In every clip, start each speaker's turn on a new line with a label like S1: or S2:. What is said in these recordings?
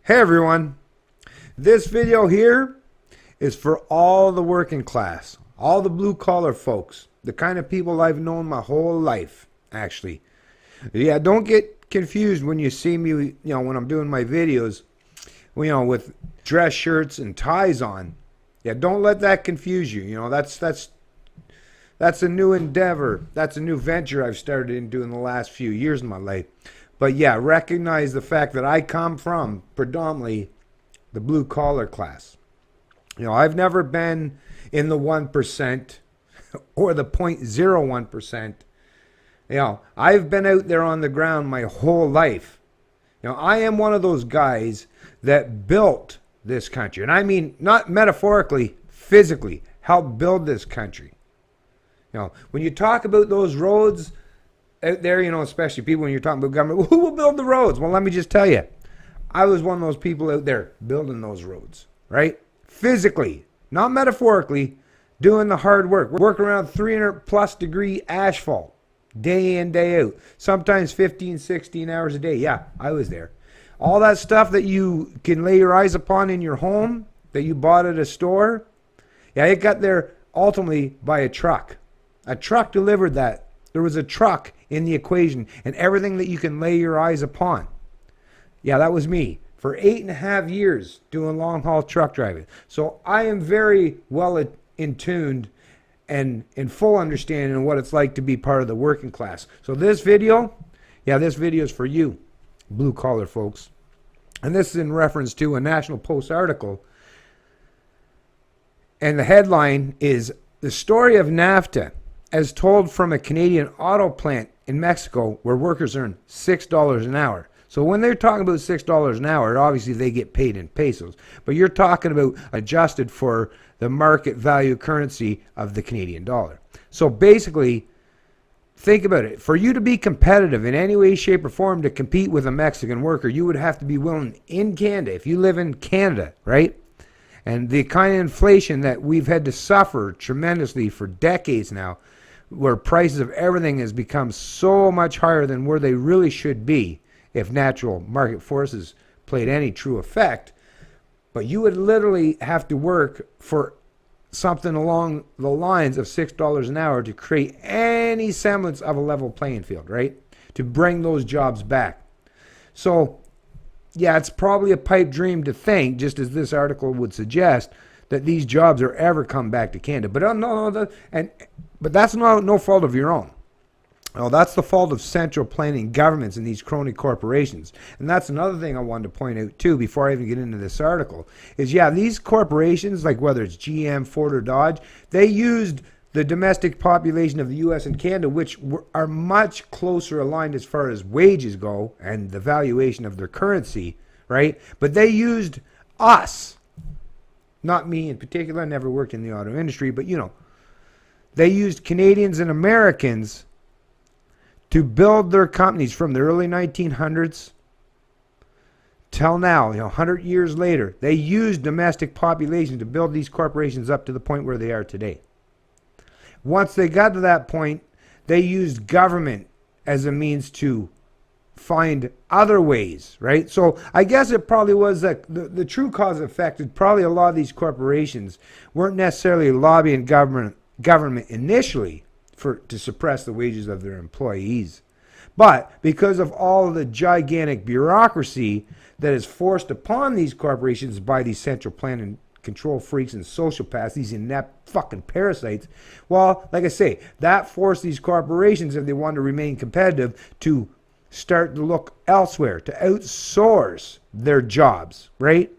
S1: Hey everyone, this video here is for all the working class, all the blue collar folks, the kind of people I've known my whole life, actually. Yeah, don't get confused when you see me, when I'm doing my videos, with dress shirts and ties on. Yeah, don't let that confuse you. That's a new endeavor. That's a new venture I've started into in the last few years of my life. But yeah, recognize the fact that I come from predominantly the blue collar class. I've never been in the 1% or the 0.01%. I've been out there on the ground my whole life. I am one of those guys that built this country. And I mean, not metaphorically, physically, helped build this country. When you talk about those roads out there, especially people when you're talking about government, who will build the roads? Well, let me just tell you, I was one of those people out there building those roads, right? Physically, not metaphorically, doing the hard work. Working around 300 plus degree asphalt, day in, day out, sometimes 15, 16 hours a day. Yeah, I was there. All that stuff that you can lay your eyes upon in your home, that you bought at a store, yeah, it got there ultimately by a truck. A truck delivered that. There was a truck in the equation and everything that you can lay your eyes upon. Yeah, that was me for 8.5 years doing long haul truck driving. So I am very well in tuned and in full understanding of what it's like to be part of the working class. So this video is for you, blue collar folks. And this is in reference to a National Post article. And the headline is "The Story of NAFTA as Told from a Canadian Auto Plant in Mexico Where Workers Earn $6 an Hour." So when they're talking about $6 an hour, obviously they get paid in pesos. But you're talking about adjusted for the market value currency of the Canadian dollar. So basically, think about it. For you to be competitive in any way, shape, or form to compete with a Mexican worker, you would have to be willing in Canada, if you live in Canada, right? And the kind of inflation that we've had to suffer tremendously for decades now, where prices of everything has become so much higher than where they really should be if natural market forces played any true effect. But you would literally have to work for something along the lines of $6 an hour to create any semblance of a level playing field, right? To bring those jobs back. So, yeah, it's probably a pipe dream to think, just as this article would suggest, that these jobs are ever come back to Canada. But that's no fault of your own. No, that's the fault of central planning governments and these crony corporations. And that's another thing I wanted to point out too before I even get into this article is, yeah, these corporations, like whether it's GM, Ford, or Dodge, they used the domestic population of the U.S. and Canada, which are much closer aligned as far as wages go and the valuation of their currency, right? But they used us, not me in particular. I never worked in the auto industry, but they used Canadians and Americans to build their companies from the early 1900s till now, 100 years later. They used domestic population to build these corporations up to the point where they are today. Once they got to that point, they used government as a means to find other ways, right? So I guess it probably was that the true cause and effect is probably a lot of these corporations weren't necessarily lobbying government initially to suppress the wages of their employees. But because of all of the gigantic bureaucracy that is forced upon these corporations by these central plan and control freaks and sociopaths, these inept fucking parasites, well, like I say, that forced these corporations, if they wanted to remain competitive, to start to look elsewhere, to outsource their jobs, right?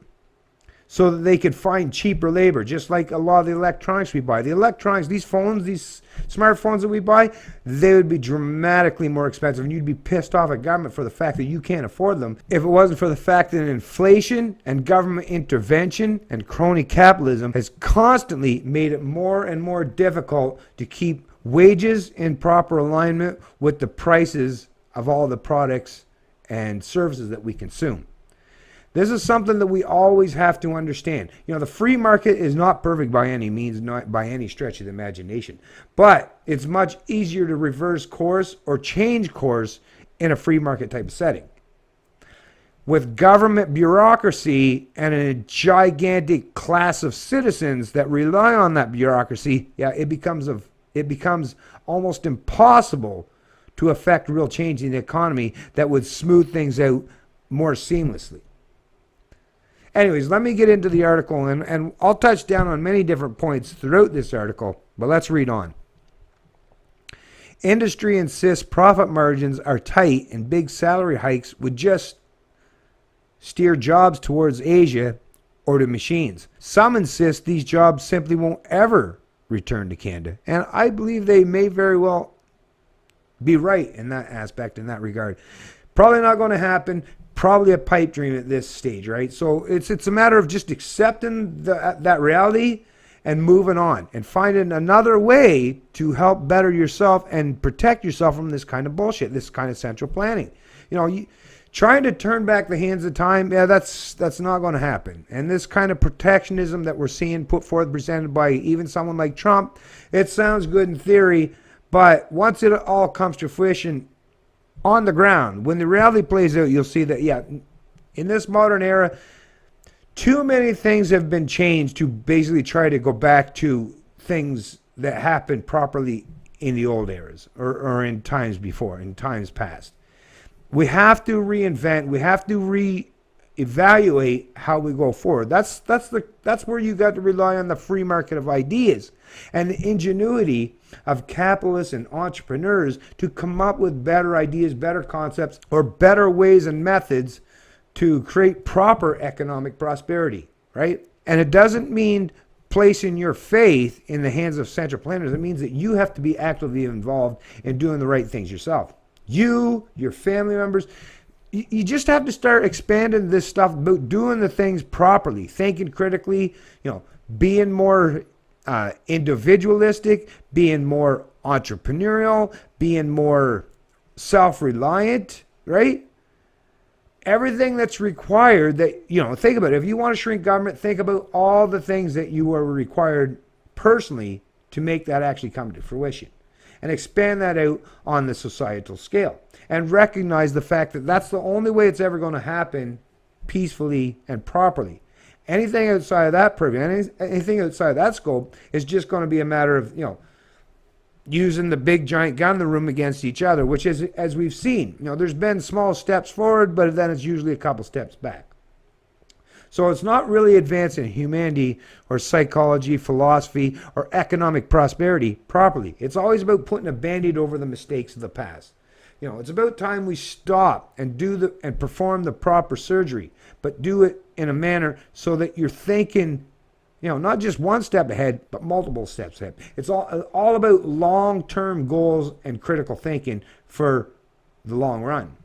S1: So that they could find cheaper labor, just like a lot of the electronics we buy. The electronics, these phones, these smartphones that we buy, they would be dramatically more expensive, and you'd be pissed off at government for the fact that you can't afford them if it wasn't for the fact that inflation and government intervention and crony capitalism has constantly made it more and more difficult to keep wages in proper alignment with the prices of all the products and services that we consume. This is something that we always have to understand. The free market is not perfect by any means, not by any stretch of the imagination. But it's much easier to reverse course or change course in a free market type of setting. with government bureaucracy and a gigantic class of citizens that rely on that bureaucracy, it becomes almost impossible to affect real change in the economy that would smooth things out more seamlessly. Anyways, let me get into the article, and I'll touch down on many different points throughout this article, but let's read on. Industry insists profit margins are tight and big salary hikes would just steer jobs towards Asia or to machines. Some insist these jobs simply won't ever return to Canada, and I believe they may very well be right in that aspect, in that regard. Probably not going to happen. Probably a pipe dream at this stage, right? So it's a matter of just accepting that reality and moving on and finding another way to help better yourself and protect yourself from this kind of bullshit, this kind of central planning. Trying to turn back the hands of time, that's not going to happen. And this kind of protectionism that we're seeing put forth, presented by even someone like Trump, it sounds good in theory, but once it all comes to fruition on the ground, when the reality plays out, you'll see that, in this modern era, too many things have been changed to basically try to go back to things that happened properly in the old eras or in times before, in times past. We have to reinvent. We have to reevaluate how we go forward. That's where you got to rely on the free market of ideas and the ingenuity of capitalists and entrepreneurs to come up with better ideas, better concepts, or better ways and methods to create proper economic prosperity, right? And it doesn't mean placing your faith in the hands of central planners. It means that you have to be actively involved in doing the right things yourself. You, your family members, you just have to start expanding this stuff about doing the things properly, thinking critically, being more individualistic, being more entrepreneurial, being more self-reliant, right? Everything that's required that, think about it. If you want to shrink government, think about all the things that you are required personally to make that actually come to fruition. And expand that out on the societal scale. And recognize the fact that that's the only way it's ever going to happen peacefully and properly. Anything outside of that purview, anything outside of that scope is just going to be a matter of, using the big giant gun in the room against each other, which is, as we've seen, there's been small steps forward, but then it's usually a couple steps back. So it's not really advancing humanity or psychology, philosophy, or economic prosperity properly. It's always about putting a Band-Aid over the mistakes of the past. It's about time we stop and and perform the proper surgery, but do it in a manner so that you're thinking, not just one step ahead, but multiple steps ahead. It's all about long-term goals and critical thinking for the long run.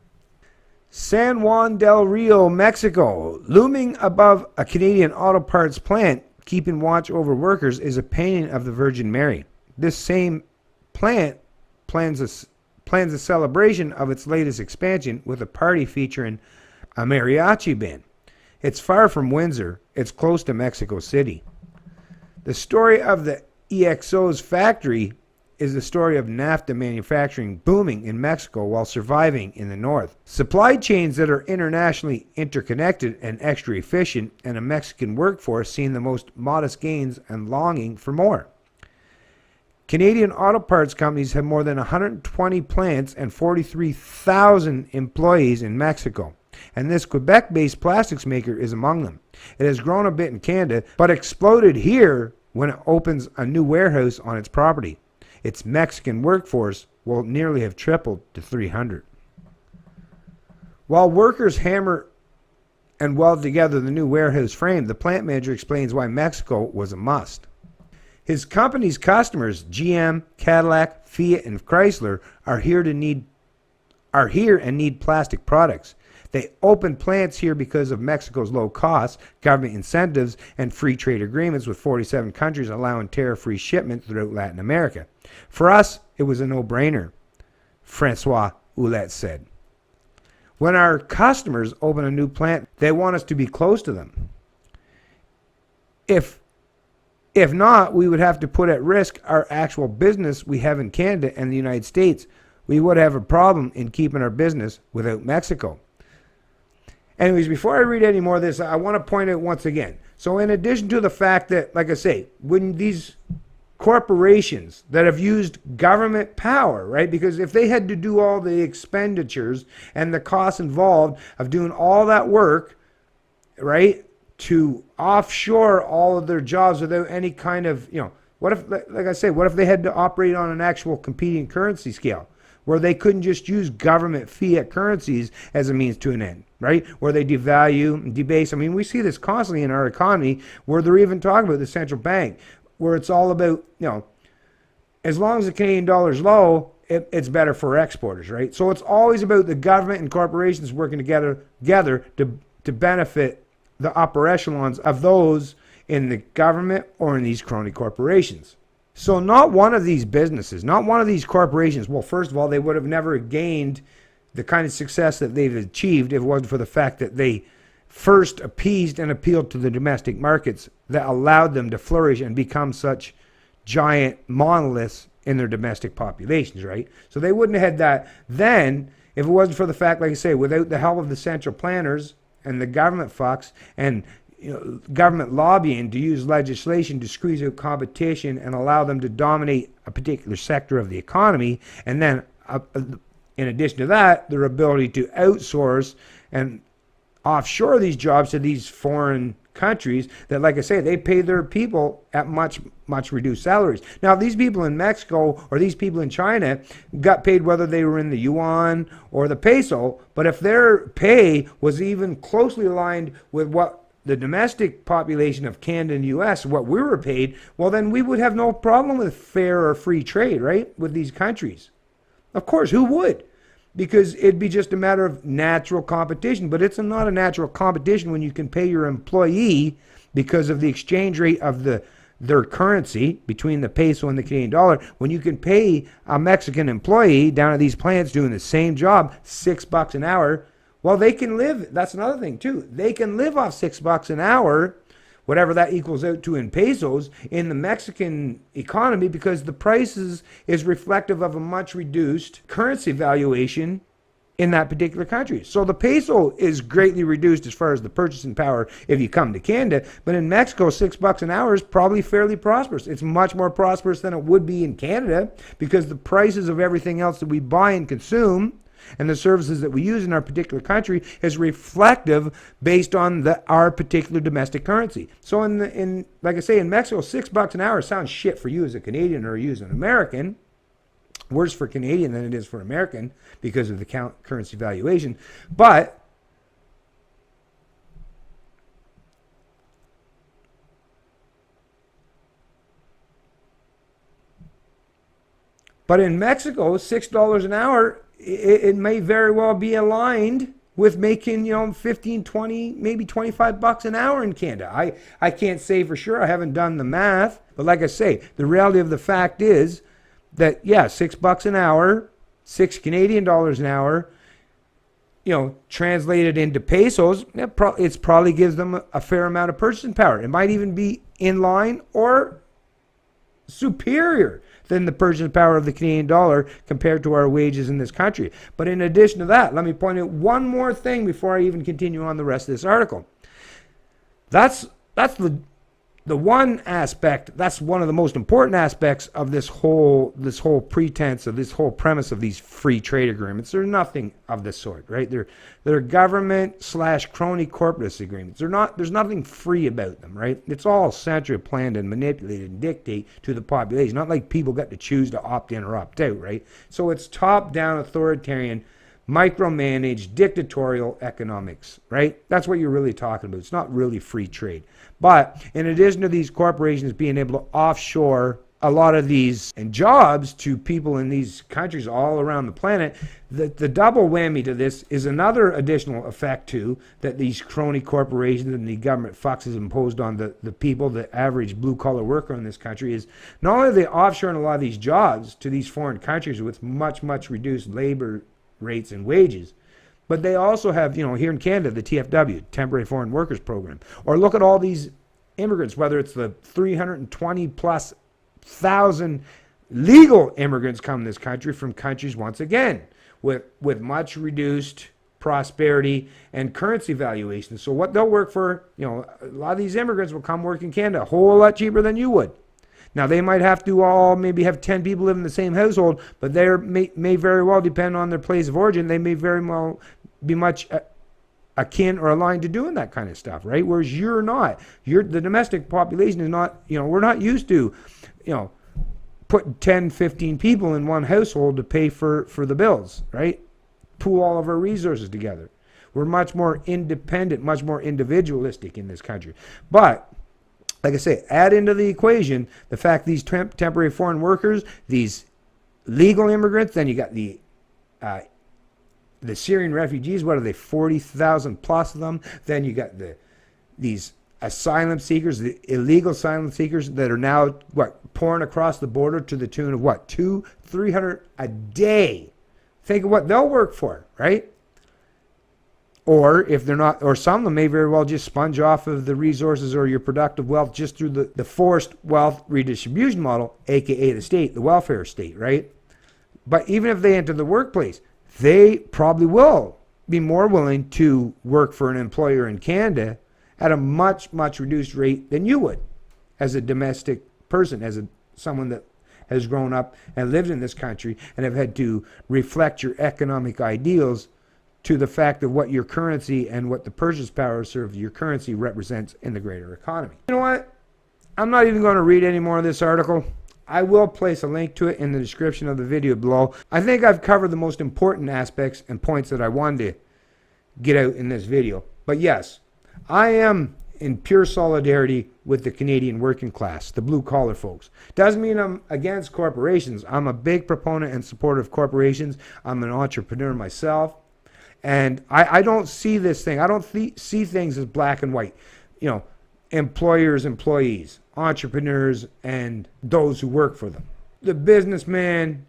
S1: San Juan del Rio, Mexico. Looming above a Canadian auto parts plant, keeping watch over workers, is a painting of the Virgin Mary. This same plant plans a celebration of its latest expansion with a party featuring a mariachi band. It's far from Windsor. It's close to Mexico City. The story of the EXO's factory is the story of NAFTA manufacturing booming in Mexico while surviving in the north. Supply chains that are internationally interconnected and extra efficient, and a Mexican workforce seeing the most modest gains and longing for more. Canadian auto parts companies have more than 120 plants and 43,000 employees in Mexico, and this Quebec-based plastics maker is among them. It has grown a bit in Canada, but exploded here when it opens a new warehouse on its property. Its Mexican workforce will nearly have tripled to 300. While workers hammer and weld together the new warehouse frame, the plant manager explains why Mexico was a must. His company's customers, GM, Cadillac, Fiat, and Chrysler, are here and need plastic products. They opened plants here because of Mexico's low costs, government incentives, and free trade agreements with 47 countries allowing tariff-free shipment throughout Latin America. For us, it was a no-brainer, Francois Ouellette said. When our customers open a new plant, they want us to be close to them. If not, we would have to put at risk our actual business we have in Canada and the United States. We would have a problem in keeping our business without Mexico. Anyways, before I read any more of this, I want to point out once again. So in addition to the fact that, like I say, when these corporations that have used government power, right? Because if they had to do all the expenditures and the costs involved of doing all that work, right, to offshore all of their jobs without any kind of, what if, like I say, what if they had to operate on an actual competing currency scale where they couldn't just use government fiat currencies as a means to an end, right? Where they devalue and debase. I mean, we see this constantly in our economy where they're even talking about the central bank, where it's all about, as long as the Canadian dollar is low, it's better for exporters, right? So it's always about the government and corporations working together to benefit the upper echelons of those in the government or in these crony corporations. So not one of these businesses, not one of these corporations, well, first of all, they would have never gained the kind of success that they've achieved if it wasn't for the fact that they first appeased and appealed to the domestic markets that allowed them to flourish and become such giant monoliths in their domestic populations, right? So they wouldn't have had that then if it wasn't for the fact, like I say, without the help of the central planners and the government fucks and government lobbying to use legislation to squeeze out competition and allow them to dominate a particular sector of the economy, and then in addition to that, their ability to outsource and offshore these jobs to these foreign countries that, like I say, they pay their people at much reduced salaries. Now, these people in Mexico or these people in China got paid whether they were in the yuan or the peso, but if their pay was even closely aligned with what the domestic population of Canada and the U.S., what we were paid, well, then we would have no problem with fair or free trade, right, with these countries. Of course, who would? Because it'd be just a matter of natural competition. But it's not a natural competition when you can pay your employee because of the exchange rate of their currency between the peso and the Canadian dollar. When you can pay a Mexican employee down at these plants doing the same job $6 an hour, well, they can live. That's another thing too. They can live off $6 an hour, whatever that equals out to in pesos, in the Mexican economy, because the prices is reflective of a much reduced currency valuation in that particular country. So the peso is greatly reduced as far as the purchasing power if you come to Canada, but in Mexico, $6 an hour is probably fairly prosperous. It's much more prosperous than it would be in Canada because the prices of everything else that we buy and consume and the services that we use in our particular country is reflective based on our particular domestic currency. So in like I say, in Mexico, $6 an hour sounds shit for you as a Canadian or you as an American. Worse for Canadian than it is for American because of the currency valuation. But in Mexico, $6 an hour, it may very well be aligned with making, 15, 20, maybe $25 an hour in Canada. I can't say for sure. I haven't done the math. But like I say, the reality of the fact is that, yeah, $6 an hour, $6 Canadian dollars an hour, translated into pesos, it probably gives them a fair amount of purchasing power. It might even be in line or superior than the purchasing power of the Canadian dollar compared to our wages in this country. But in addition to that, let me point out one more thing before I even continue on the rest of this article. That's the one aspect, that's one of the most important aspects of this whole pretense of this whole premise of these free trade agreements. They're nothing of the sort, right? They're government/crony corporatist agreements. There's nothing free about them, right? It's all centrally planned and manipulated and dictate to the population. Not like people get to choose to opt in or opt out, right? So it's top-down authoritarian, micromanaged, dictatorial economics, right? That's what you're really talking about. It's not really free trade. But in addition to these corporations being able to offshore a lot of these and jobs to people in these countries all around the planet, the double whammy to this is another additional effect too that these crony corporations and the government fucks has imposed on the people, the average blue-collar worker in this country, is not only are they offshoring a lot of these jobs to these foreign countries with much, much reduced labor rates and wages, but they also have, here in Canada, the TFW, Temporary Foreign Workers Program. Or look at all these immigrants, whether it's the 320+ thousand legal immigrants come to this country from countries, once again, with much reduced prosperity, and currency valuation. So what they'll work for, a lot of these immigrants will come work in Canada a whole lot cheaper than you would. Now, they might have to all maybe have 10 people live in the same household, but they may very well depend on their place of origin. They may very well be much akin or aligned to doing that kind of stuff, right? Whereas you're not. The domestic population is not, we're not used to, put 10, 15 people in one household to pay for the bills, right? Pool all of our resources together. We're much more independent, much more individualistic in this country. But, like I say, add into the equation the fact these temporary foreign workers, these legal immigrants, then you got the Syrian refugees, what are they, 40,000 plus of them? Then you got these asylum seekers, the illegal asylum seekers that are now, pouring across the border to the tune of, 200-300 a day. Think of what they'll work for, right? Or if they're not, or some of them may very well just sponge off of the resources or your productive wealth just through the forced wealth redistribution model, aka the state, the welfare state, right? But even if they enter the workplace, they probably will be more willing to work for an employer in Canada at a much, much reduced rate than you would as a domestic person, as someone that has grown up and lived in this country and have had to reflect your economic ideals to the fact of what your currency and what the purchase power of your currency represents in the greater economy. You know what? I'm not even going to read any more of this article. I will place a link to it in the description of the video below. I think I've covered the most important aspects and points that I wanted to get out in this video. But yes, I am in pure solidarity with the Canadian working class, the blue-collar folks. Doesn't mean I'm against corporations. I'm a big proponent and supporter of corporations. I'm an entrepreneur myself. And I don't see this thing. I don't see things as black and white. Employers, employees, entrepreneurs, and those who work for them. The businessman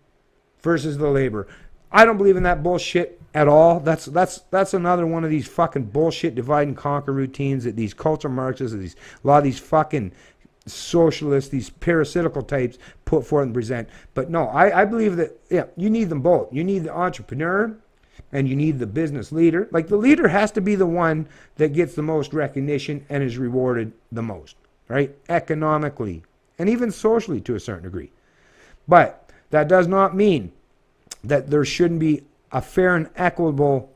S1: versus the labor. I don't believe in that bullshit at all. That's another one of these fucking bullshit divide and conquer routines that these culture Marxists, a lot of these fucking socialists, these parasitical types put forth and present. But no, I believe that you need them both. You need the entrepreneur and you need the business leader. Like, the leader has to be the one that gets the most recognition and is rewarded the most, right? Economically and even socially to a certain degree. But that does not mean that there shouldn't be a fair and equitable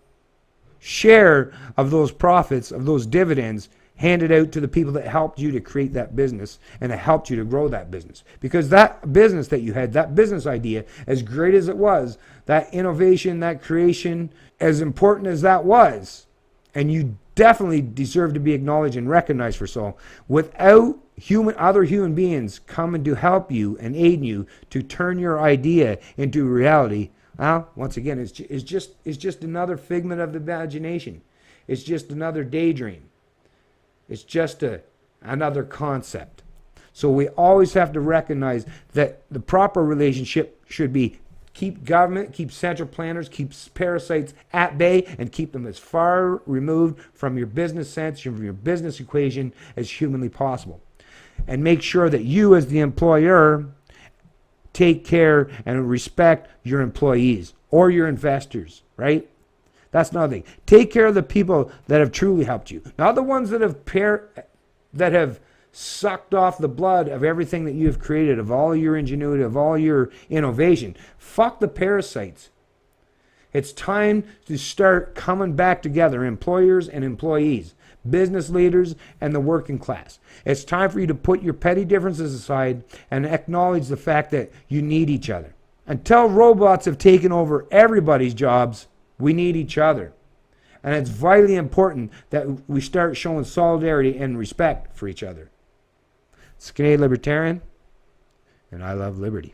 S1: share of those profits, of those dividends, handed out to the people that helped you to create that business and that helped you to grow that business. Because that business that you had, that business idea, as great as it was, that innovation, that creation, as important as that was, and you definitely deserve to be acknowledged and recognized for so, without other human beings coming to help you and aid you to turn your idea into reality, well, once again, it's just another figment of the imagination. It's just another daydream. It's just another concept. So we always have to recognize that the proper relationship should be keep government, keep central planners, keep parasites at bay, and keep them as far removed from your business sense, from your business equation as humanly possible. And make sure that you as the employer take care and respect your employees or your investors, right? That's another thing. Take care of the people that have truly helped you. Not the ones that have sucked off the blood of everything that you have created, of all your ingenuity, of all your innovation. Fuck the parasites. It's time to start coming back together, employers and employees, business leaders and the working class. It's time for you to put your petty differences aside and acknowledge the fact that you need each other. Until robots have taken over everybody's jobs, we need each other. And it's vitally important that we start showing solidarity and respect for each other. It's Canadian Libertarian, and I love liberty.